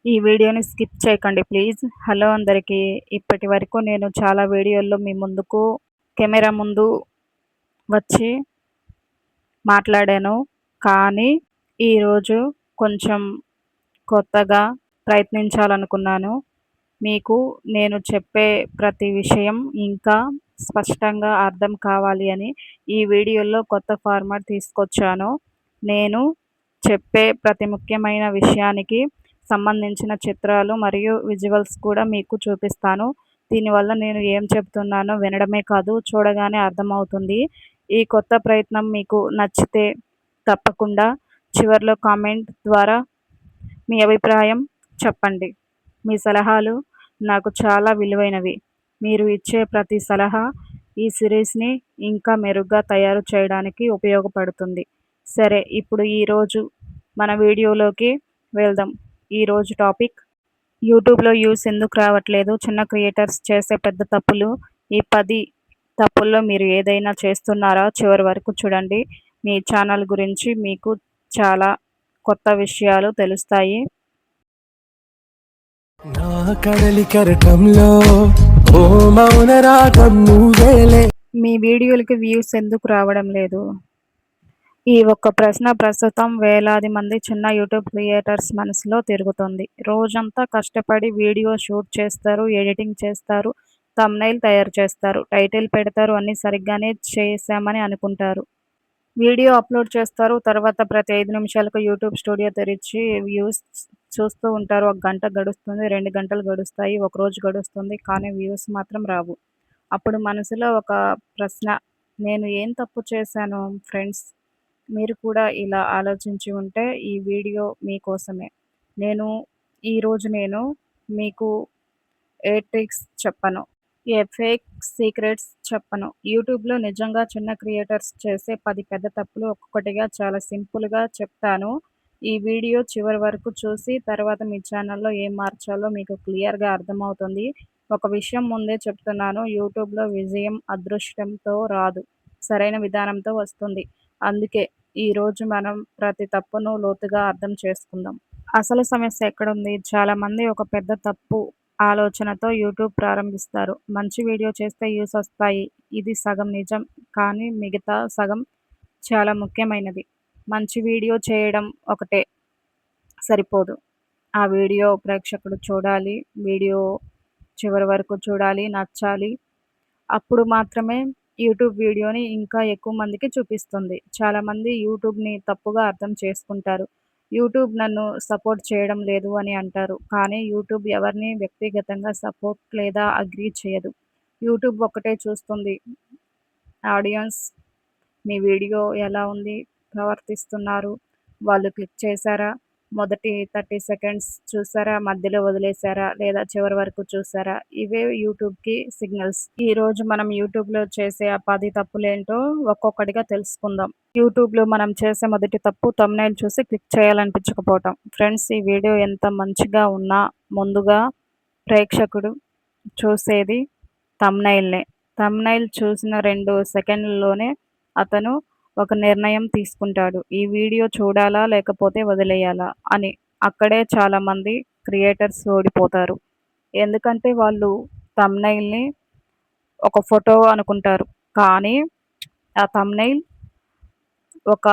ఈ వీడియోని స్కిప్ చేయకండి ప్లీజ్. హలో అందరికీ. ఇప్పటి వరకు నేను చాలా వీడియోల్లో మీ ముందుకు కెమెరా ముందు వచ్చి మాట్లాడాను. కానీ ఈరోజు కొంచెం కొత్తగా ప్రయత్నించాలనుకున్నాను. మీకు నేను చెప్పే ప్రతి విషయం ఇంకా స్పష్టంగా అర్థం కావాలి అని ఈ వీడియోలో కొత్త ఫార్మాట్ తీసుకొచ్చాను. నేను చెప్పే ప్రతి ముఖ్యమైన విషయానికి సంబంధించిన చిత్రాలు మరియు విజువల్స్ కూడా మీకు చూపిస్తాను. దీనివల్ల నేను ఏం చెప్తున్నానో వినడమే కాదు, చూడగానే అర్థమవుతుంది. ఈ కొత్త ప్రయత్నం మీకు నచ్చితే తప్పకుండా చివర్లో కామెంట్ ద్వారా మీ అభిప్రాయం చెప్పండి. మీ సలహాలు నాకు చాలా విలువైనవి. మీరు ఇచ్చే ప్రతి సలహా ఈ సిరీస్‌ని ఇంకా మెరుగ్గా తయారు చేయడానికి ఉపయోగపడుతుంది. సరే, ఇప్పుడు ఈరోజు మన వీడియోలోకి వెళ్దాం. ఈరోజు టాపిక్ యూట్యూబ్‌లో వ్యూస్ ఎందుకు రావట్లేదు? చిన్న క్రియేటర్స్ చేసే పెద్ద తప్పులు. ఈ 10 తప్పుల్లో మీరు ఏదైనా చేస్తున్నారా? చివరి వరకు చూడండి. మీ ఛానల్ గురించి మీకు చాలా కొత్త విషయాలు తెలుస్తాయి. నా కడలి కెరటంలో ఓ మౌన రాగం నువ్వేలే. మీ వీడియోలకి వ్యూస్ ఎందుకు రావడం లేదు? ఈ ఒక్క ప్రశ్న ప్రస్తుతం వేలాది మంది చిన్న యూట్యూబ్ క్రియేటర్స్ మనసులో తిరుగుతోంది. రోజంతా కష్టపడి వీడియో షూట్ చేస్తారు, ఎడిటింగ్ చేస్తారు, థంబ్నెయిల్ తయారు చేస్తారు, టైటిల్ పెడతారు, అన్నీ సరిగ్గానే చేశామని అనుకుంటారు. వీడియో అప్లోడ్ చేస్తారు. తర్వాత ప్రతి 5 నిమిషాలకు యూట్యూబ్ స్టూడియో తెరిచి వ్యూస్ చూస్తూ ఉంటారు. 1 గంట గడుస్తుంది, 2 గంటలు గడుస్తాయి, ఒక రోజు గడుస్తుంది. కానీ వ్యూస్ మాత్రం రావు. అప్పుడు మనసులో ఒక ప్రశ్న, నేను ఏం తప్పు చేశాను? ఫ్రెండ్స్, మీరు కూడా ఇలా ఆలోచించి ఉంటే ఈ వీడియో మీకోసమే. ఈరోజు నేను మీకు ఏ ట్రిక్స్ చెప్పను, ఏ ఫేక్ సీక్రెట్స్ చెప్పను. యూట్యూబ్‌లో నిజంగా చిన్న క్రియేటర్స్ చేసే 10 పెద్ద తప్పులు ఒక్కొక్కటిగా చాలా సింపుల్‌గా చెప్తాను. ఈ వీడియో చివరి వరకు చూసి తర్వాత మీ ఛానల్‌లో ఏం మార్చాలో మీకు క్లియర్‌గా అర్థమవుతుంది. ఒక విషయం ముందే చెప్తున్నాను, యూట్యూబ్‌లో విజయం అదృష్టంతో రాదు, సరైన విధానంతో వస్తుంది. అందుకే ఈరోజు మనం ప్రతి తప్పును లోతుగా అర్థం చేసుకుందాం. అసలు సమస్య ఎక్కడుంది? చాలామంది ఒక పెద్ద తప్పు ఆలోచనతో యూట్యూబ్ ప్రారంభిస్తారు. మంచి వీడియో చేస్తే వ్యూస్ వస్తాయి. ఇది సగం నిజం. కానీ మిగతా సగం చాలా ముఖ్యమైనది. మంచి వీడియో చేయడం ఒకటే సరిపోదు. ఆ వీడియో ప్రేక్షకుడు చూడాలి. వీడియో చివరి వరకు చూడాలి, నచ్చాలి. అప్పుడు మాత్రమే యూట్యూబ్ వీడియోని ఇంకా ఎక్కువ మందికి చూపిస్తుంది. చాలామంది యూట్యూబ్‌ని తప్పుగా అర్థం చేసుకుంటారు. యూట్యూబ్ నన్ను సపోర్ట్ చేయడం లేదు అని అంటారు. కానీ యూట్యూబ్ ఎవరిని వ్యక్తిగతంగా సపోర్ట్ లేదా అగ్రీ చేయదు. యూట్యూబ్ ఒకటే చూస్తుంది, ఆడియన్స్ మీ వీడియో ఎలా ఉంది? ప్రవర్తిస్తున్నారు? వాళ్ళు క్లిక్ చేశారా? మొదటి 30 సెకండ్స్ చూసారా? మధ్యలో వదిలేసారా? లేదా చివరి వరకు చూసారా? ఇవే యూట్యూబ్‌కి సిగ్నల్స్. ఈరోజు మనం యూట్యూబ్‌లో చేసే ఆ 10 తప్పులేంటో ఒక్కొక్కటిగా తెలుసుకుందాం. యూట్యూబ్‌లో మనం చేసే మొదటి తప్పు థంబ్నెయిల్ చూసి క్లిక్ చేయాలనిపించకపోవటం. ఫ్రెండ్స్, ఈ వీడియో ఎంత మంచిగా ఉన్నా ముందుగా ప్రేక్షకుడు చూసేది థంబ్నెయిల్‌నే. థంబ్నెయిల్ చూసిన 2 సెకన్లలోనే అతను ఒక నిర్ణయం తీసుకుంటాడు. ఈ వీడియో చూడాలా? లేకపోతే వదిలేయాలా? అని. అక్కడే చాలామంది క్రియేటర్స్ ఓడిపోతారు. ఎందుకంటే వాళ్ళు థంబ్నెయిల్‌ని ఒక ఫోటో అనుకుంటారు. కానీ ఆ థంబ్నెయిల్ ఒక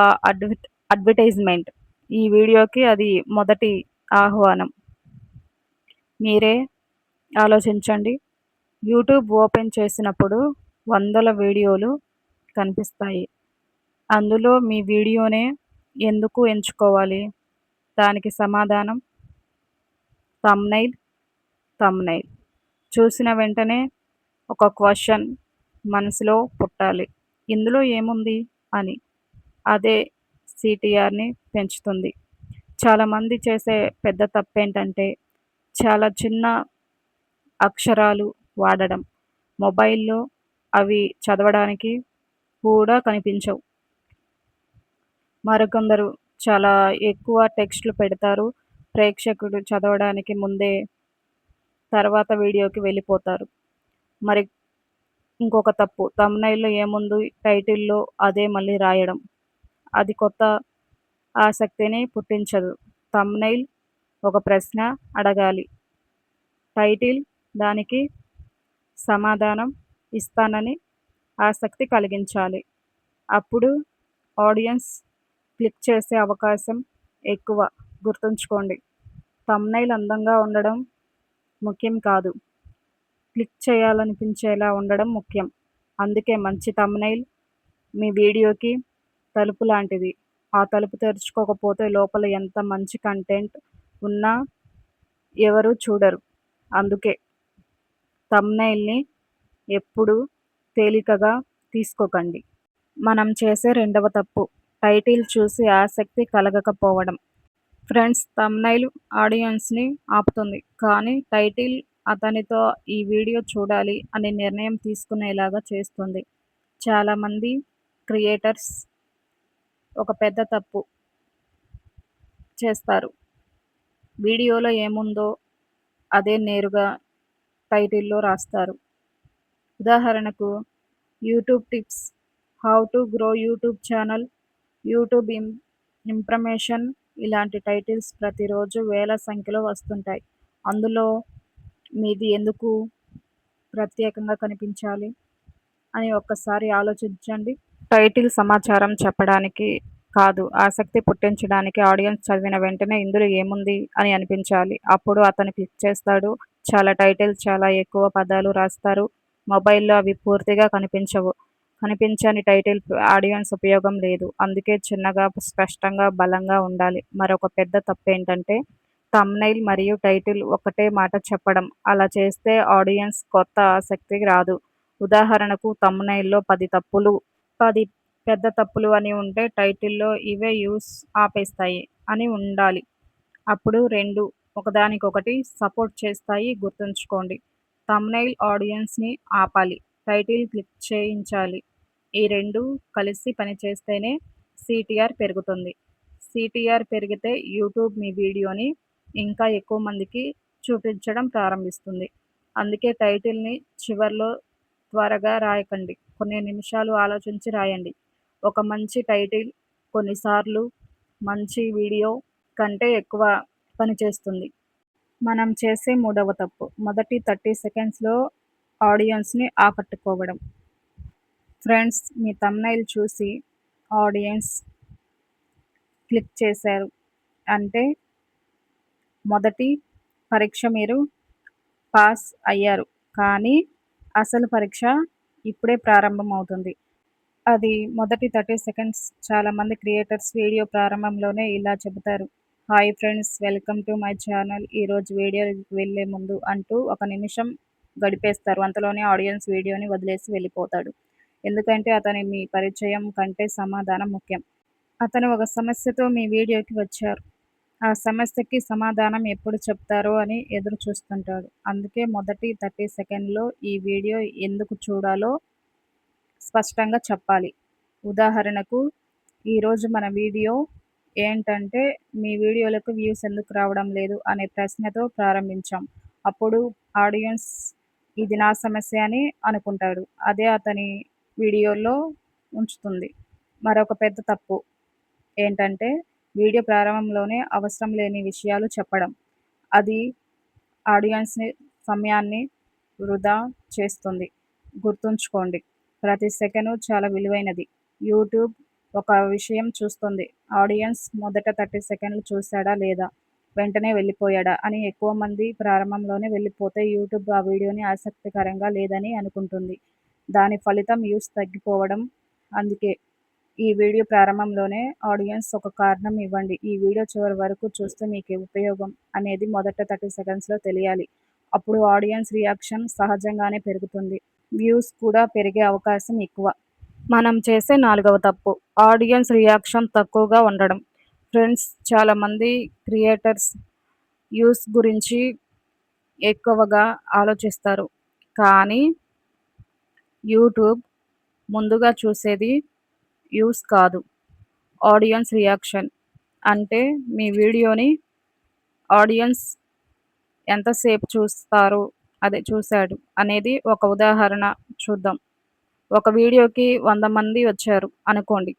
అడ్వర్టైజ్‌మెంట్. ఈ వీడియోకి అది మొదటి ఆహ్వానం. మీరే ఆలోచించండి. యూట్యూబ్ ఓపెన్ చేసినప్పుడు వందల వీడియోలు కనిపిస్తాయి. అందులో మీ వీడియోనే ఎందుకు ఎంచుకోవాలి? దానికి సమాధానం థంబ్నెయిల్. థంబ్నెయిల్ చూసిన వెంటనే ఒక క్వశ్చన్ మనసులో పుట్టాలి. ఇందులో ఏముంది అని. అదే సీటీఆర్‌ని పెంచుతుంది. చాలామంది చేసే పెద్ద తప్పేంటంటే చాలా చిన్న అక్షరాలు వాడడం. మొబైల్‌లో అవి చదవడానికి కూడా కనిపించవు. మరికొందరు చాలా ఎక్కువ టెక్స్ట్‌లు పెడతారు. ప్రేక్షకుడు చదవడానికి ముందే తర్వాత వీడియోకి వెళ్ళిపోతారు. మరి ఇంకొక తప్పు, థంబ్నెయిల్‌లో ఏముంది టైటిల్‌లో అదే మళ్ళీ రాయడం. అది కొత్త ఆసక్తిని పుట్టించదు. థంబ్నెయిల్ ఒక ప్రశ్న అడగాలి. టైటిల్ దానికి సమాధానం ఇస్తానని ఆసక్తి కలిగించాలి. అప్పుడు ఆడియన్స్ క్లిక్ చేసే అవకాశం ఎక్కువ. గుర్తుంచుకోండి, థంబ్నెయిల్ అందంగా ఉండడం ముఖ్యం కాదు, క్లిక్ చేయాలనిపించేలా ఉండడం ముఖ్యం. అందుకే మంచి థంబ్నెయిల్ మీ వీడియోకి తలుపు లాంటిది. ఆ తలుపు తెరుచుకోకపోతే లోపల ఎంత మంచి కంటెంట్ ఉన్నా ఎవరూ చూడరు. అందుకే థంబ్నెయిల్ని ఎప్పుడూ తేలికగా తీసుకోకండి. మనం చేసే రెండవ తప్పు టైటిల్ చూసి ఆసక్తి కలగకపోవడం. ఫ్రెండ్స్, థంబ్నెయిల్ ఆడియన్స్ని ఆపుతుంది, కానీ టైటిల్ అతనితో ఈ వీడియో చూడాలి అనే నిర్ణయం తీసుకునేలాగా చేస్తుంది. చాలామంది క్రియేటర్స్ ఒక పెద్ద తప్పు చేస్తారు. వీడియోలో ఏముందో అదే నేరుగా టైటిల్లో రాస్తారు. ఉదాహరణకు, YouTube tips, how to grow YouTube channel, YouTube information ఇలాంటి టైటిల్స్ ప్రతిరోజు వేల సంఖ్యలో వస్తుంటాయి. అందులో మీది ఎందుకు ప్రత్యేకంగా కనిపించాలి అని ఒక్కసారి ఆలోచించండి. టైటిల్ సమాచారం చెప్పడానికి కాదు, ఆసక్తి పుట్టించడానికి. ఆడియన్స్ చదివిన వెంటనే ఇందులో ఏముంది అని అనిపించాలి. అప్పుడు అతను క్లిక్ చేస్తాడు. చాలా టైటిల్స్ చాలా ఎక్కువ పదాలు రాస్తారు. మొబైల్లో అవి పూర్తిగా కనిపించవు. కనిపించని టైటిల్ ఆడియన్స్ ఉపయోగం లేదు. అందుకే చిన్నగా, స్పష్టంగా, బలంగా ఉండాలి. మరొక పెద్ద తప్పేంటంటే థంబ్నెయిల్ మరియు టైటిల్ ఒకటే మాట చెప్పడం. అలా చేస్తే ఆడియన్స్ కొత్త ఆసక్తి రాదు. ఉదాహరణకు, థంబ్నెయిల్లో 10 తప్పులు, 10 పెద్ద తప్పులు అని ఉంటే టైటిల్లో ఇవే వ్యూస్ ఆపేస్తాయి అని ఉండాలి. అప్పుడు రెండు ఒకదానికొకటి సపోర్ట్ చేస్తాయి. గుర్తుంచుకోండి, థంబ్నెయిల్ ఆడియన్స్ని ఆపాలి, టైటిల్ క్లిక్ చేయించాలి. ఈ రెండు కలిసి పనిచేస్తేనే సిటిఆర్ పెరుగుతుంది. సిటిఆర్ పెరిగితే యూట్యూబ్ మీ వీడియోని ఇంకా ఎక్కువ మందికి చూపించడం ప్రారంభిస్తుంది. అందుకే టైటిల్ని చివర్లో త్వరగా రాయకండి. కొన్ని నిమిషాలు ఆలోచించి రాయండి. ఒక మంచి టైటిల్ కొన్నిసార్లు మంచి వీడియో కంటే ఎక్కువ పనిచేస్తుంది. మనం చేసే మూడవ తప్పు మొదటి 30 సెకండ్స్లో ఆడియన్స్ని ఆకట్టుకోవడం. ఫ్రెండ్స్, మీ థంబ్నెయిల్ చూసి ఆడియన్స్ క్లిక్ చేశారు అంటే మొదటి పరీక్ష మీరు పాస్ అయ్యారు. కానీ అసలు పరీక్ష ఇప్పుడే ప్రారంభమవుతుంది. అది మొదటి 30 సెకండ్స్. చాలామంది క్రియేటర్స్ వీడియో ప్రారంభంలోనే ఇలా చెబుతారు: hi friends, welcome to my channel. ఈరోజు వీడియోకి వెళ్ళే ముందు అంటూ 1 నిమిషం గడిపేస్తారు. అంతలోనే ఆడియన్స్ వీడియోని వదిలేసి వెళ్ళిపోతాడు. ఎందుకంటే అతని మీ పరిచయం కంటే సమాధానం ముఖ్యం. అతను ఒక సమస్యతో మీ వీడియోకి వచ్చారు. ఆ సమస్యకి సమాధానం ఎప్పుడు చెప్తారో అని ఎదురు చూస్తుంటాడు. అందుకే మొదటి 30 సెకండ్లో ఈ వీడియో ఎందుకు చూడాలో స్పష్టంగా చెప్పాలి. ఉదాహరణకు, ఈరోజు మన వీడియో ఏంటంటే మీ వీడియోలకు వ్యూస్ ఎందుకు రావడం లేదు అనే ప్రశ్నతో ప్రారంభించాం. అప్పుడు ఆడియన్స్ ఇది నా సమస్య అని అనుకుంటాడు. అదే అతని వీడియోలో ఉంచుతుంది. మరొక పెద్ద తప్పు ఏంటంటే వీడియో ప్రారంభంలోనే అవసరం లేని విషయాలు చెప్పడం. అది ఆడియన్స్ సమయాన్ని వృధా చేస్తుంది. గుర్తుంచుకోండి, ప్రతి సెకను చాలా విలువైనది. యూట్యూబ్ ఒక విషయం చూస్తుంది. ఆడియన్స్ మొదట 30 సెకండ్లు చూశాడా లేదా, వెంటనే వెళ్ళిపోయాడా అని. ఎక్కువ మంది ప్రారంభంలోనే వెళ్ళిపోతే యూట్యూబ్ ఆ వీడియోని ఆసక్తికరంగా లేదని అనుకుంటుంది. దాని ఫలితం వ్యూస్ తగ్గిపోవడం. అందుకే ఈ వీడియో ప్రారంభంలోనే ఆడియన్స్ ఒక కారణం ఇవ్వండి. ఈ వీడియో చివరి వరకు చూస్తే మీకు ఉపయోగం అనేది మొదట 30 సెకండ్స్లో తెలియాలి. అప్పుడు ఆడియన్స్ రియాక్షన్ సహజంగానే పెరుగుతుంది. వ్యూస్ కూడా పెరిగే అవకాశం ఎక్కువ. మనం చేసే నాలుగవ తప్పు ఆడియన్స్ రియాక్షన్ తక్కువగా ఉండడం. ఫ్రెండ్స్, చాలామంది క్రియేటర్స్ వ్యూస్ గురించి ఎక్కువగా ఆలోచిస్తారు. కానీ యూట్యూబ్ ముందుగా చూసేది వ్యూస్ కాదు, ఆడియన్స్ రియాక్షన్. అంటే మీ వీడియోని ఆడియన్స్ ఎంతసేపు చూశాడు అనేది. ఒక ఉదాహరణ చూద్దాం. ఒక వీడియోకి 100 మంది వచ్చారు అనుకోండి.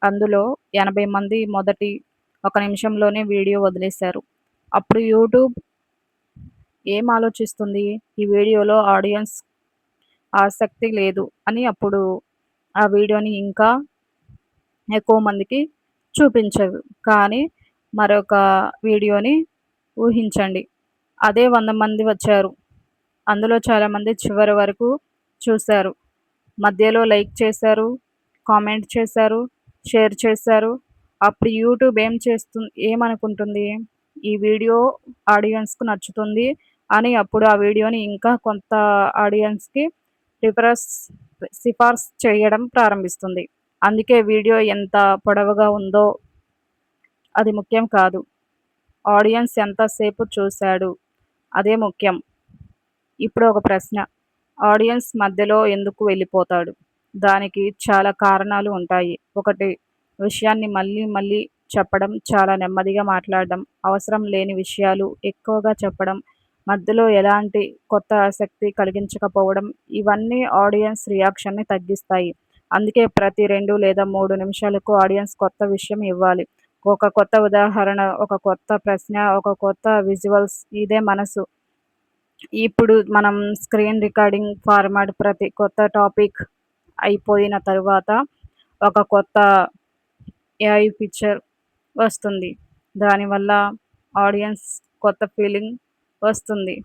అందులో 80 మంది మొదటి 1 నిమిషంలోనే వీడియో వదిలేశారు. అప్పుడు యూట్యూబ్ ఏం ఆలోచిస్తుంది? ఈ వీడియోలో ఆడియన్స్ ఆసక్తి లేదు అని అప్పుడు ఆ వీడియోని ఇంకా ఎక్కువ మందికి చూపించదు. కానీ మరొక వీడియోని ఊహించండి. అదే 100 మంది వచ్చారు. అందులో చాలామంది చివరి వరకు చూసారు. మధ్యలో లైక్ చేశారు, కామెంట్ చేశారు, షేర్ చేశారు. అప్పుడు యూట్యూబ్ ఏమనుకుంటుంది? ఈ వీడియో ఆడియన్స్‌కు నచ్చుతుంది అని అప్పుడు ఆ వీడియోని ఇంకా కొంత ఆడియన్స్‌కి రిఫరస్ సిఫార్సు చేయడం ప్రారంభిస్తుంది. అందుకే వీడియో ఎంత పొడవుగా ఉందో అది ముఖ్యం కాదు. ఆడియన్స్ ఎంత సేపు చూసాడు అదే ముఖ్యం. ఇప్పుడు ఒక ప్రశ్న. ఆడియన్స్ మధ్యలో ఎందుకు వెళ్ళిపోతాడు? దానికి చాలా కారణాలు ఉంటాయి. ఒకటి, విషయాన్ని మళ్ళీ మళ్ళీ చెప్పడం, చాలా నెమ్మదిగా మాట్లాడడం, అవసరం లేని విషయాలు ఎక్కువగా చెప్పడం, మధ్యలో ఎలాంటి కొత్త ఆసక్తి కలిగించకపోవడం ఇవన్నీ ఆడియన్స్ రియాక్షన్‌ని తగ్గిస్తాయి. అందుకే ప్రతి 2 లేదా 3 నిమిషాలకు ఆడియన్స్ కొత్త విషయం ఇవ్వాలి. ఒక కొత్త ఉదాహరణ, ఒక కొత్త ప్రశ్న, ఒక కొత్త విజువల్స్ ఇదే మనసు. ఇప్పుడు మనం స్క్రీన్ రికార్డింగ్ ఫార్మాట్ ప్రతి కొత్త టాపిక్ అయిపోయిన తరువాత ఒక కొత్త ఏఐ ఫీచర్ వస్తుంది. దానివల్ల ఆడియన్స్ కొత్త ఫీలింగ్ వస్తుంది.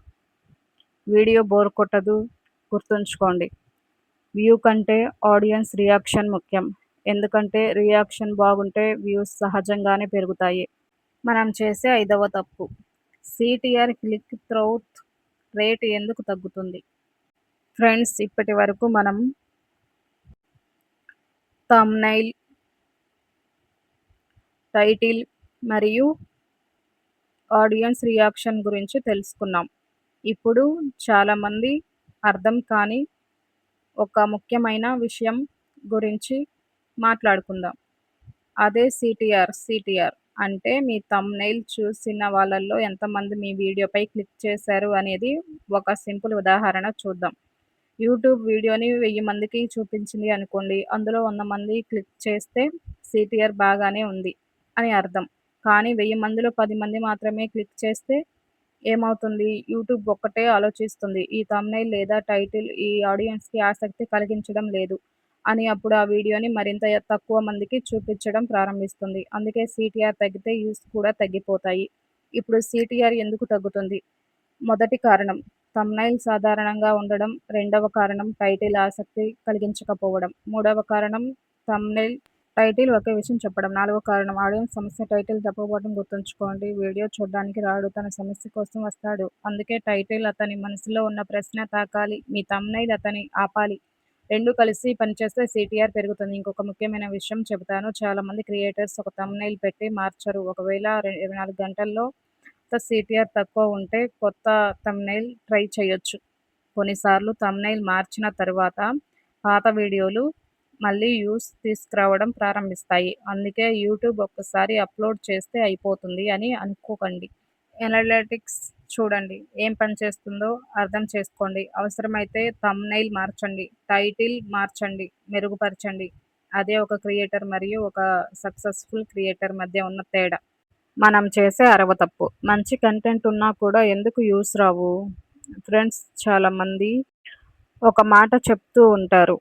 వీడియో బోర్ కొట్టదు. గుర్తుంచుకోండి. వ్యూ కంటే ఆడియన్స్ రియాక్షన్ ముఖ్యం. ఎందుకంటే రియాక్షన్ బాగుంటే వ్యూస్ సహజంగానే పెరుగుతాయి. మనం చేసే 5వ తప్పు. సీటీఆర్ క్లిక్ త్రౌత్ రేట్ ఎందుకు తగ్గుతుంది? ఫ్రెండ్స్, ఇప్పటివరకు మనం థంబ్‌నెయిల్, టైటిల్ మరియు ఆడియన్స్ రియాక్షన్ గురించి తెలుసుకున్నాం. ఇప్పుడు చాలామంది అర్థం కాని ఒక ముఖ్యమైన విషయం గురించి మాట్లాడుకుందాం. అదే సీటీఆర్ అంటే మీ థంబ్‌నెయిల్ చూసిన వాళ్ళలో ఎంతమంది మీ వీడియోపై క్లిక్ చేశారు అనేది ఒక సింపుల్ ఉదాహరణ చూద్దాం. యూట్యూబ్ వీడియోని 1000 మందికి చూపించింది అనుకోండి. అందులో 100 మంది క్లిక్ చేస్తే సీటీఆర్ బాగానే ఉంది అని అర్థం. కానీ 1000 మందిలో 10 మంది మాత్రమే క్లిక్ చేస్తే ఏమవుతుంది? యూట్యూబ్ ఒక్కటే ఆలోచిస్తుంది. ఈ థంబ్‌నెయిల్ లేదా టైటిల్ ఈ ఆడియన్స్‌కి ఆసక్తి కలిగించడం లేదు అని అప్పుడు ఆ వీడియోని మరింత తక్కువ మందికి చూపించడం ప్రారంభిస్తుంది. అందుకే సీటీఆర్ తగ్గితే వ్యూస్ కూడా తగ్గిపోతాయి. ఇప్పుడు సీటీఆర్ ఎందుకు తగ్గుతుంది? మొదటి కారణం థంబ్‌నెయిల్ సాధారణంగా ఉండడం. రెండవ కారణం టైటిల్ ఆసక్తి కలిగించకపోవడం. మూడవ కారణం థంబ్‌నెయిల్, టైటిల్ ఒకే విషయం చెప్పడం. నాలుగవ కారణం ఆడియన్స్ సమస్య టైటిల్ తప్పుపడడం. గుర్తుంచుకోండి, వీడియో చూడ్డానికి రాడు, తన సమస్య కోసం వస్తాడు. అందుకే టైటిల్ అతని మనసులో ఉన్న ప్రశ్న తాకాలి, మీ థంబ్‌నెయిల్ అతని ఆపాలి. 2 కలిసి పనిచేస్తే సీటీఆర్ పెరుగుతుంది. ఇంకొక ముఖ్యమైన విషయం చెబుతాను. చాలామంది క్రియేటర్స్ ఒక థంబ్‌నెయిల్ పెట్టి మార్చరు. ఒకవేళ 24 గంటల్లో సీటీఆర్ తక్కువ ఉంటే కొత్త థంబ్‌నెయిల్ ట్రై చేయొచ్చు. కొన్నిసార్లు థంబ్‌నెయిల్ మార్చిన తరువాత పాత వీడియోలు మళ్ళీ వ్యూస్ తీసుకురావడం ప్రారంభిస్తాయి. అందుకే యూట్యూబ్ ఒక్కసారి అప్లోడ్ చేస్తే అయిపోతుంది అని అనుకోకండి. ఎనలిటిక్స్ చూడండి. ఏం పనిచేస్తుందో అర్థం చేసుకోండి. అవసరమైతే థంబ్‌నెయిల్ మార్చండి, టైటిల్ మార్చండి, మెరుగుపరచండి. అదే ఒక క్రియేటర్ మరియు ఒక సక్సెస్‌ఫుల్ క్రియేటర్ మధ్య ఉన్న తేడా. మనం చేసే 6వ తప్పు. మంచి కంటెంట్ ఉన్నా కూడా ఎందుకు వ్యూస్ రావు? ఫ్రెండ్స్, చాలామంది ఒక మాట చెప్తూ ఉంటారు.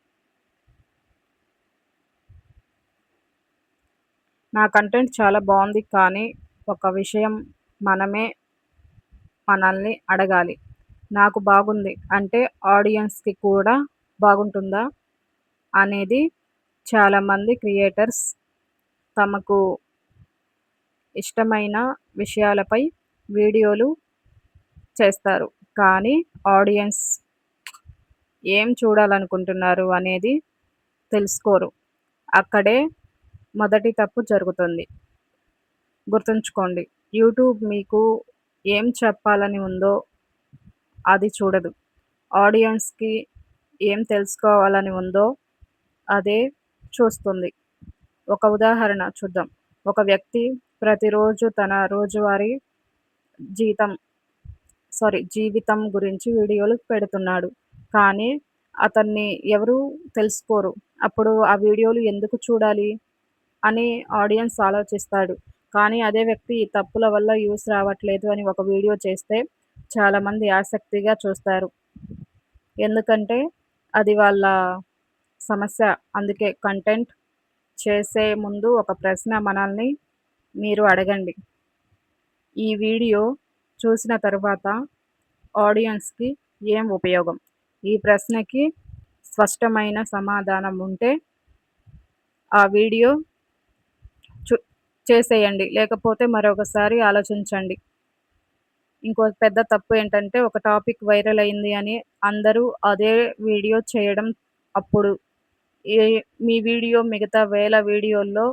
నా కంటెంట్ చాలా బావుంది, కానీ ఒక విషయం మనమే మనల్ని అడగాలి. నాకు బాగుంది అంటే ఆడియన్స్‌కి కూడా బాగుంటుందా అనేది. చాలామంది క్రియేటర్స్ తమకు ఇష్టమైన విషయాలపై వీడియోలు చేస్తారు. కానీ ఆడియన్స్ ఏం చూడాలనుకుంటున్నారు అనేది తెలుసుకోరు. అక్కడే మొదటి తప్పు జరుగుతుంది. గుర్తుంచుకోండి, యూట్యూబ్ మీకు ఏం చెప్పాలని ఉందో అది చూడదు. ఆడియన్స్‌కి ఏం తెలుసుకోవాలని ఉందో అదే చూస్తుంది. ఒక ఉదాహరణ చూద్దాం. ఒక వ్యక్తి ప్రతిరోజు తన రోజువారీ జీతం జీవితం గురించి వీడియోలు పెడుతున్నాడు. కానీ అతన్ని ఎవరూ తెలుసుకోరు. అప్పుడు ఆ వీడియోలు ఎందుకు చూడాలి అని ఆడియన్స్ ఆలోచిస్తాడు. కానీ అదే వ్యక్తి ఈ తప్పుల వల్ల వ్యూస్ రావట్లేదు అని ఒక వీడియో చేస్తే చాలామంది ఆసక్తిగా చూస్తారు. ఎందుకంటే అది వాళ్ళ సమస్య. అందుకే కంటెంట్ చేసే ముందు ఒక ప్రశ్న మనల్ని మీరు అడగండి. ఈ వీడియో చూసిన తరువాత ఆడియన్స్‌కి ఏం ఉపయోగం? ఈ ప్రశ్నకి స్పష్టమైన సమాధానం ఉంటే ఆ వీడియో చు చేసేయండి. లేకపోతే మరొకసారి ఆలోచించండి. ఇంకో పెద్ద తప్పు ఏంటంటే ఒక టాపిక్ వైరల్ అయింది అని అందరూ అదే వీడియో చేయడం. అప్పుడు ఏ మీ వీడియో మిగతా వేల వీడియోల్లో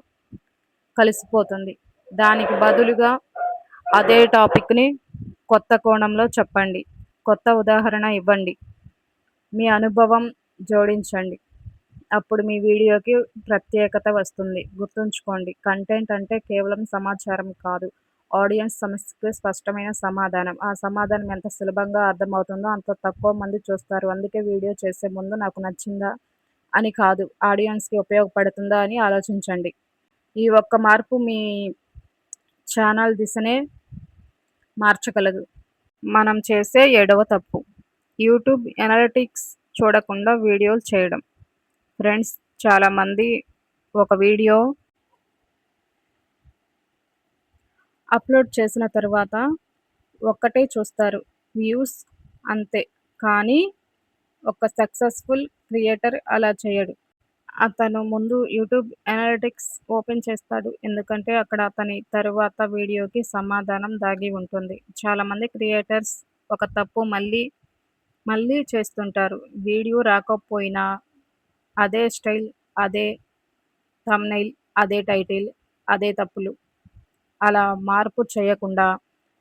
కలిసిపోతుంది. దానికి బదులుగా అదే టాపిక్‌ని కొత్త కోణంలో చెప్పండి. కొత్త ఉదాహరణ ఇవ్వండి. మీ అనుభవం జోడించండి. అప్పుడు మీ వీడియోకి ప్రత్యేకత వస్తుంది. గుర్తుంచుకోండి, కంటెంట్ అంటే కేవలం సమాచారం కాదు. ఆడియన్స్ సమస్యకు స్పష్టమైన సమాధానం. ఆ సమాధానం ఎంత సులభంగా అర్థమవుతుందో అంత తక్కువ మంది చూస్తారు. అందుకే వీడియో చేసే ముందు నాకు నచ్చిందా అని కాదు, ఆడియన్స్‌కి ఉపయోగపడుతుందా అని ఆలోచించండి. ఈ ఒక్క మార్పు మీ ఛానల్ దిశనే మార్చగలదు. మనం చేసే ఏడవ తప్పు యూట్యూబ్ ఎనలిటిక్స్ చూడకుండా వీడియోలు చేయడం. ఫ్రెండ్స్, చాలామంది ఒక వీడియో అప్లోడ్ చేసిన తర్వాత ఒక్కటే చూస్తారు, వ్యూస్ అంతే. కానీ ఒక సక్సెస్ఫుల్ క్రియేటర్ అలా చేయడు. అతను ముందు యూట్యూబ్ ఎనలిటిక్స్ ఓపెన్ చేస్తాడు. ఎందుకంటే అక్కడ అతని తరువాత వీడియోకి సమాధానం దాగి ఉంటుంది. చాలామంది క్రియేటర్స్ ఒక తప్పు మళ్ళీ మళ్ళీ చేస్తుంటారు. వీడియో రాకపోయినా అదే స్టైల్, అదే థంబ్‌నెయిల్, అదే టైటిల్, అదే తప్పులు. అలా మార్పు చేయకుండా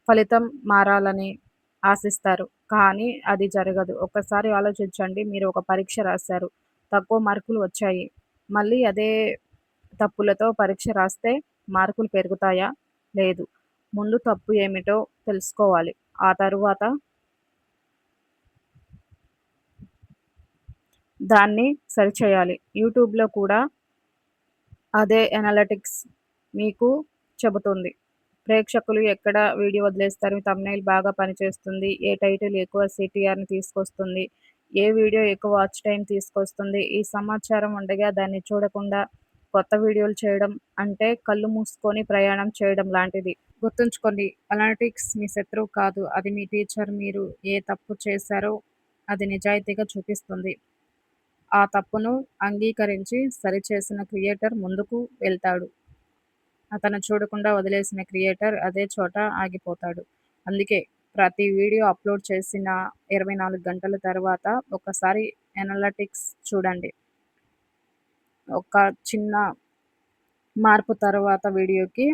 ఫలితం మారాలని ఆశిస్తారు. కానీ అది జరగదు. ఒక్కసారి ఆలోచించండి, మీరు ఒక పరీక్ష రాశారు. తక్కువ మార్కులు వచ్చాయి. మళ్ళీ అదే తప్పులతో పరీక్ష రాస్తే మార్కులు పెరుగుతాయా? లేదు. ముందు తప్పు ఏమిటో తెలుసుకోవాలి. ఆ తరువాత దాన్ని సరిచేయాలి. యూట్యూబ్‌లో కూడా అదే ఎనలిటిక్స్ మీకు చెబుతుంది. ప్రేక్షకులు ఎక్కడ వీడియో వదిలేస్తారు, థంబ్‌నెయిల్ బాగా పనిచేస్తుంది, ఏ టైటిల్ ఎక్కువ CTR‌ని తీసుకొస్తుంది, ఏ వీడియో ఎక్కువ వాచ్ టైమ్ తీసుకొస్తుంది. ఈ సమాచారం ఉండగా దాన్ని చూడకుండా కొత్త వీడియోలు చేయడం అంటే కళ్ళు మూసుకొని ప్రయాణం చేయడం లాంటిది. గుర్తుంచుకోండి, అనలిటిక్స్ మీ శత్రువు కాదు, అది మీ టీచర్. మీరు ఏ తప్పు చేశారో అది నిజాయితీగా చూపిస్తుంది. ఆ తప్పును అంగీకరించి సరిచేసిన క్రియేటర్ ముందుకు వెళ్తాడు. అతను చూడకుండా వదిలేసిన క్రియేటర్ అదే చోట ఆగిపోతాడు. అందుకే ప్రతి వీడియో అప్లోడ్ చేసిన 24 గంటల తర్వాత ఒక్కసారి ఎనలిటిక్స్ చూడండి. ఒక చిన్న మార్పు తరువాత వీడియోకి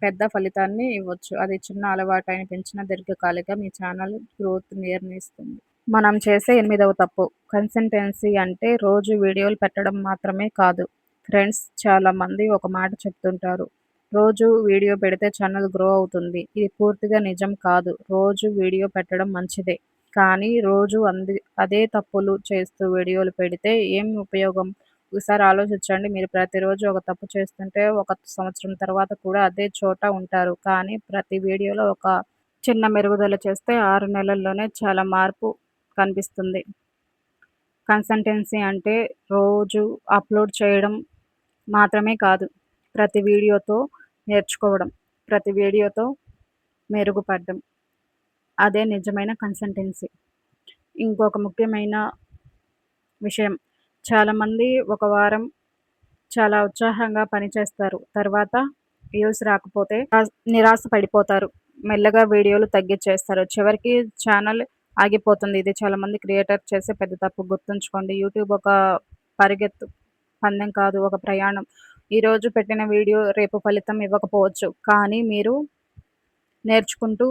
పెద్ద ఫలితాన్ని ఇవ్వచ్చు. అది చిన్న అలవాటైన పెంచిన దీర్ఘకాలిక మీ ఛానల్ గ్రోత్ నిర్ణయిస్తుంది. మనం చేసే ఎనిమిదవ తప్పు కన్సిస్టెన్సీ అంటే రోజు వీడియోలు పెట్టడం మాత్రమే కాదు. ఫ్రెండ్స్, చాలామంది ఒక మాట చెప్తుంటారు, రోజు వీడియో పెడితే ఛానల్ గ్రో అవుతుంది. ఇది పూర్తిగా నిజం కాదు. రోజు వీడియో పెట్టడం మంచిదే. కానీ రోజు అదే తప్పులు చేస్తూ వీడియోలు పెడితే ఏం ఉపయోగం? ఒకసారి ఆలోచించండి. మీరు ప్రతిరోజు ఒక తప్పు చేస్తుంటే ఒక సంవత్సరం తర్వాత కూడా అదే చోట ఉంటారు. కానీ ప్రతి వీడియోలో ఒక చిన్న మెరుగుదల చేస్తే 6 నెలల్లోనే చాలా మార్పు కనిపిస్తుంది. కన్సిస్టెన్సీ అంటే రోజు అప్లోడ్ చేయడం మాత్రమే కాదు. ప్రతి వీడియోతో నేర్చుకోవడం, ప్రతి వీడియోతో మెరుగుపడడం. అదే నిజమైన కన్సిస్టెన్సీ. ఇంకొక ముఖ్యమైన విషయం, చాలామంది ఒక వారం చాలా ఉత్సాహంగా పనిచేస్తారు. తర్వాత వ్యూస్ రాకపోతే నిరాశ పడిపోతారు. మెల్లగా వీడియోలు తగ్గించేస్తారు. చివరికి ఛానల్ ఆగిపోతుంది. ఇది చాలామంది క్రియేటర్ చేసే పెద్ద తప్పు. గుర్తుంచుకోండి, యూట్యూబ్ ఒక పరిగెత్తు పందెం కాదు, ఒక ప్రయాణం. ఈరోజు పెట్టిన వీడియో రేపు ఫలితం ఇవ్వకపోవచ్చు. కానీ మీరు నేర్చుకుంటూ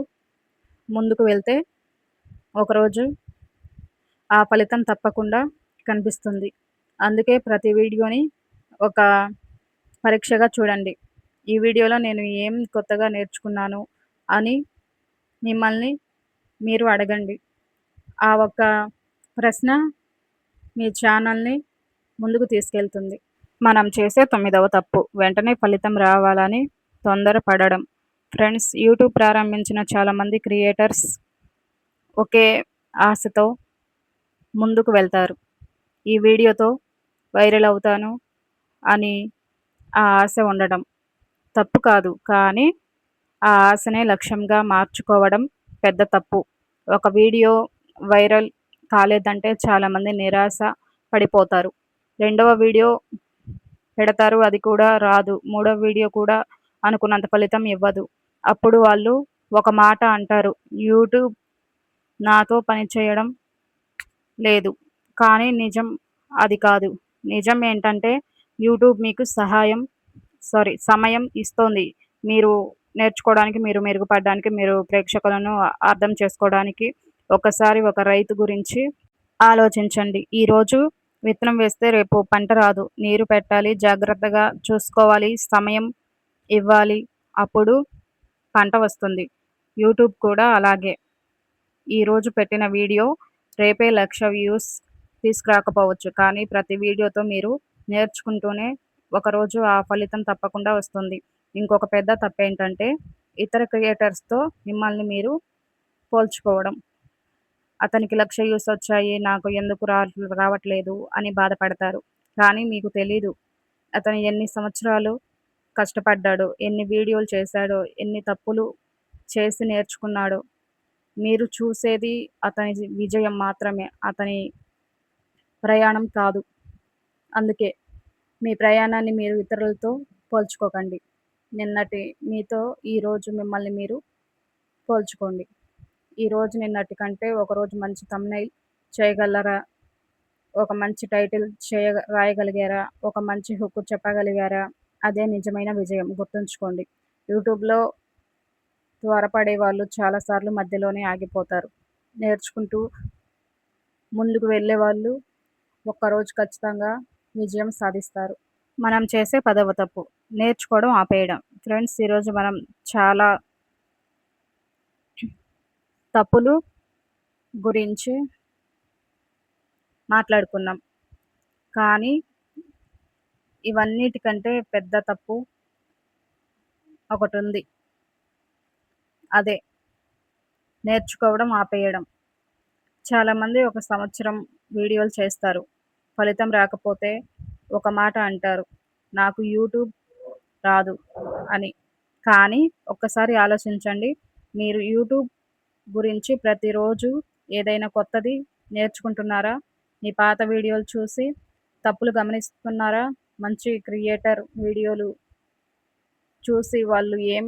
ముందుకు వెళ్తే ఒకరోజు ఆ ఫలితం తప్పకుండా కనిపిస్తుంది. అందుకే ప్రతి వీడియోని ఒక పరీక్షగా చూడండి. ఈ వీడియోలో నేను ఏం కొత్తగా నేర్చుకున్నాను అని మిమ్మల్ని మీరు అడగండి. ఆ ఒక్క ప్రశ్న మీ ఛానల్‌ని ముందుకు తీసుకెళ్తుంది. మనం చేసే తొమ్మిదవ తప్పు వెంటనే ఫలితం రావాలని తొందరపడడం. ఫ్రెండ్స్, యూట్యూబ్ ప్రారంభించిన చాలామంది క్రియేటర్స్ ఒకే ఆశతో ముందుకు వెళ్తారు. ఈ వీడియోతో వైరల్ అవుతాను అని ఆ ఆశ ఉండడం తప్పు కాదు. కానీ ఆ ఆశనే లక్ష్యంగా మార్చుకోవడం పెద్ద తప్పు. ఒక వీడియో వైరల్ కాలేదంటే చాలామంది నిరాశ పడిపోతారు. రెండవ వీడియో పెడతారు, అది కూడా రాదు. మూడవ వీడియో కూడా అనుకున్నంత ఫలితం ఇవ్వదు. అప్పుడు వాళ్ళు ఒక మాట అంటారు, యూట్యూబ్ నాతో పనిచేయడం లేదు. కానీ నిజం అది కాదు. నిజం ఏంటంటే యూట్యూబ్ మీకు సమయం ఇస్తోంది. మీరు నేర్చుకోవడానికి, మీరు మెరుగుపడడానికి, మీరు ప్రేక్షకులను అర్థం చేసుకోవడానికి. ఒకసారి ఒక రైతు గురించి ఆలోచించండి. ఈరోజు విత్తనం వేస్తే రేపు పంట రాదు. నీరు పెట్టాలి, జాగ్రత్తగా చూసుకోవాలి, సమయం ఇవ్వాలి. అప్పుడు పంట వస్తుంది. యూట్యూబ్ కూడా అలాగే. ఈరోజు పెట్టిన వీడియో రేపే 1,00,000 వ్యూస్ తీసుకురాకపోవచ్చు. కానీ ప్రతి వీడియోతో మీరు నేర్చుకుంటూనే ఒకరోజు ఆ ఫలితం తప్పకుండా వస్తుంది. ఇంకొక పెద్ద తప్పేంటంటే ఇతర క్రియేటర్స్‌తో మిమ్మల్ని మీరు పోల్చుకోవడం. అతనికి 1,00,000 వ్యూస్ వచ్చాయి, నాకు ఎందుకు రావట్లేదు అని బాధపడతారు. కానీ మీకు తెలీదు అతను ఎన్ని సంవత్సరాలు కష్టపడ్డాడో, ఎన్ని వీడియోలు చేశాడో, ఎన్ని తప్పులు చేసి నేర్చుకున్నాడో. మీరు చూసేది అతని విజయం మాత్రమే, అతని ప్రయాణం కాదు. అందుకే మీ ప్రయాణాన్ని మీరు ఇతరులతో పోల్చుకోకండి. నిన్నటి మీతో ఈరోజు మిమ్మల్ని మీరు పోల్చుకోండి. ఈరోజు నిన్నటి కంటే ఒకరోజు మంచి థంబ్‌నెయిల్ చేయగలరా? ఒక మంచి టైటిల్ రాయగలిగారా? ఒక మంచి హుక్ చెప్పగలిగారా? అదే నిజమైన విజయం. గుర్తుంచుకోండి. యూట్యూబ్‌లో త్వరపడే వాళ్ళు చాలా సార్లు మధ్యలోనే ఆగిపోతారు. నేర్చుకుంటూ ముందుకు వెళ్ళేవాళ్ళు ఒక్కరోజు ఖచ్చితంగా విజయం సాధిస్తారు. మనం చేసే 10వ తప్పు నేర్చుకోవడం ఆపేయడం. ఫ్రెండ్స్, ఈరోజు మనం చాలా తప్పులు గురించి మాట్లాడుకున్నాం. కానీ ఇవన్నిటికంటే పెద్ద తప్పు ఒకటుంది. అదే నేర్చుకోవడం ఆపేయడం. చాలామంది ఒక సంవత్సరం వీడియోలు చేస్తారు. ఫలితం రాకపోతే ఒక మాట అంటారు, నాకు యూట్యూబ్ రాదు అని. కానీ ఒక్కసారి ఆలోచించండి, మీరు యూట్యూబ్ గురించి ప్రతిరోజు ఏదైనా కొత్తది నేర్చుకుంటున్నారా? మీ పాత వీడియోలు చూసి తప్పులు గమనిస్తున్నారా? మంచి క్రియేటర్ వీడియోలు చూసి వాళ్ళు ఏం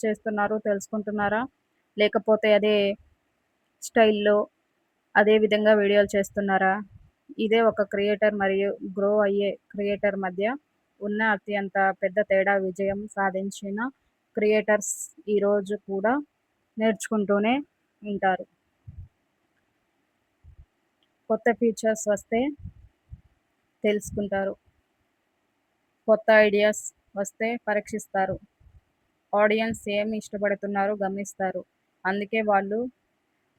చేస్తున్నారో తెలుసుకుంటున్నారా? లేకపోతే అదే స్టైల్‌లో అదే విధంగా వీడియోలు చేస్తున్నారా? ఇదే ఒక క్రియేటర్ మరియు గ్రో అయ్యే క్రియేటర్ మధ్య ఉన్న అత్యంత పెద్ద తేడా. విజయం సాధించిన క్రియేటర్స్ ఈరోజు కూడా నేర్చుకుంటూనే ఉంటారు. కొత్త ఫీచర్స్ వస్తే తెలుసుకుంటారు. కొత్త ఐడియాస్ వస్తే పరీక్షిస్తారు. ఆడియన్స్ ఏమి ఇష్టపడుతున్నారో గమనిస్తారు. అందుకే వాళ్ళు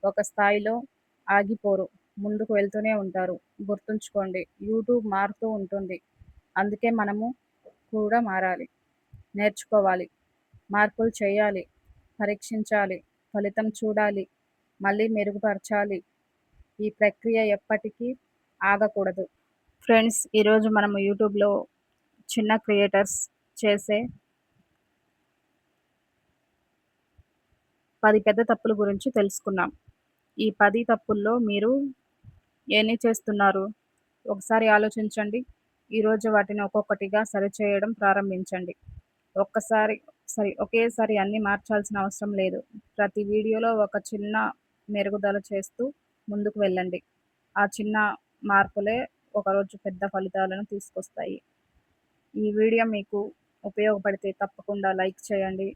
ఒక స్థాయిలో ఆగిపోరు, ముందుకు వెళ్తూనే ఉంటారు. గుర్తుంచుకోండి, యూట్యూబ్ మారుతూ ఉంటుంది. అందుకే మనము కూడా మారాలి, నేర్చుకోవాలి, మార్పులు చేయాలి, పరీక్షించాలి, ఫలితం చూడాలి, మళ్ళీ మెరుగుపరచాలి. ఈ ప్రక్రియ ఎప్పటికీ ఆగకూడదు. ఫ్రెండ్స్, ఈరోజు మనము యూట్యూబ్‌లో చిన్న క్రియేటర్స్ చేసే 10 పెద్ద తప్పుల గురించి తెలుసుకున్నాం. ఈ 10 తప్పుల్లో మీరు ఎన్ని చేస్తున్నారు? ఒకసారి ఆలోచించండి. ఈరోజు వాటిని ఒక్కొక్కటిగా సరిచేయడం ప్రారంభించండి. ఒకేసారి అన్నీ మార్చాల్సిన అవసరం లేదు. ప్రతి వీడియోలో ఒక చిన్న మెరుగుదల చేస్తూ ముందుకు వెళ్ళండి. ఆ చిన్న మార్పులే ఒకరోజు పెద్ద ఫలితాలను తీసుకొస్తాయి. ఈ వీడియో మీకు ఉపయోగపడితే తప్పకుండా లైక్ చేయండి.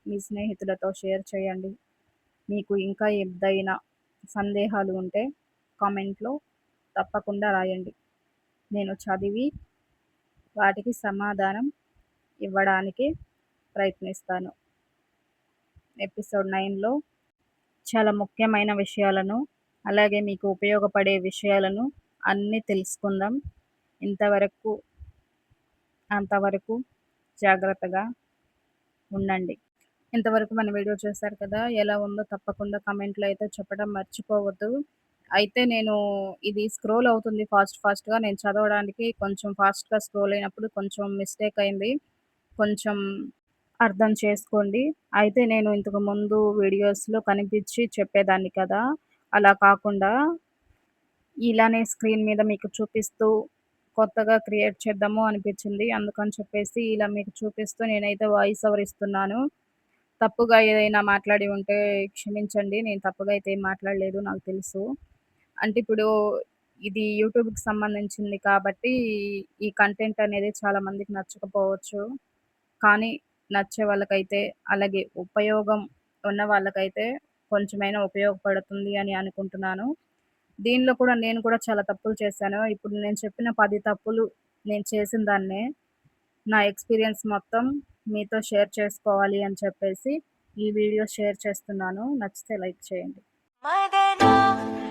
మీ స్నేహితులతో షేర్ చేయండి. మీకు ఇంకా ఏదైనా సందేహాలు ఉంటే కామెంట్‌లో తప్పకుండా రాయండి. నేను చదివి వాటికి సమాధానం ఇవ్వడానికి ప్రయత్నిస్తాను. ఎపిసోడ్ 9లో చాలా ముఖ్యమైన విషయాలను, అలాగే మీకు ఉపయోగపడే విషయాలను అన్నీ తెలుసుకుందాం. అంతవరకు జాగ్రత్తగా ఉండండి. ఇంతవరకు మన వీడియో చూసారు కదా! ఎలా ఉందో తప్పకుండా కామెంట్‌లో అయితే చెప్పడం మర్చిపోవద్దు. అయితే నేను ఇది స్క్రోల్ అవుతుంది ఫాస్ట్‌గా నేను చదవడానికి కొంచెం ఫాస్ట్‌గా స్క్రోల్ అయినప్పుడు కొంచెం మిస్టేక్ అయింది. కొంచెం అర్థం చేసుకోండి. అయితే నేను ఇంతకు ముందు వీడియోస్‌లో కనిపించి చెప్పేదాన్ని కదా! అలా కాకుండా ఇలానే స్క్రీన్ మీద మీకు చూపిస్తూ కొత్తగా క్రియేట్ చేద్దాము అనిపించింది. అందుకని చెప్పేసి ఇలా మీకు చూపిస్తూ నేనైతే వాయిస్ ఓవర్ ఇస్తున్నాను. తప్పుగా ఏదైనా మాట్లాడి ఉంటే క్షమించండి. నేను తప్పుగా అయితే ఏం మాట్లాడలేదు నాకు తెలుసు. అంటే ఇప్పుడు ఇది యూట్యూబ్‌కి సంబంధించింది కాబట్టి ఈ కంటెంట్ అనేది చాలా మందికి నచ్చకపోవచ్చు. కానీ నచ్చే వాళ్ళకైతే, అలాగే ఉపయోగం ఉన్న వాళ్ళకైతే కొంచెమైనా ఉపయోగపడుతుంది అని అనుకుంటున్నాను. దీనిలో కూడా నేను కూడా చాలా తప్పులు చేశాను. ఇప్పుడు నేను చెప్పిన 10 తప్పులు నేను చేసిన దాన్నే. నా ఎక్స్‌పీరియన్స్ మొత్తం మీతో షేర్ చేసుకోవాలి అని చెప్పేసి ఈ వీడియో షేర్ చేస్తున్నాను. నచ్చితే లైక్ చేయండి. మదన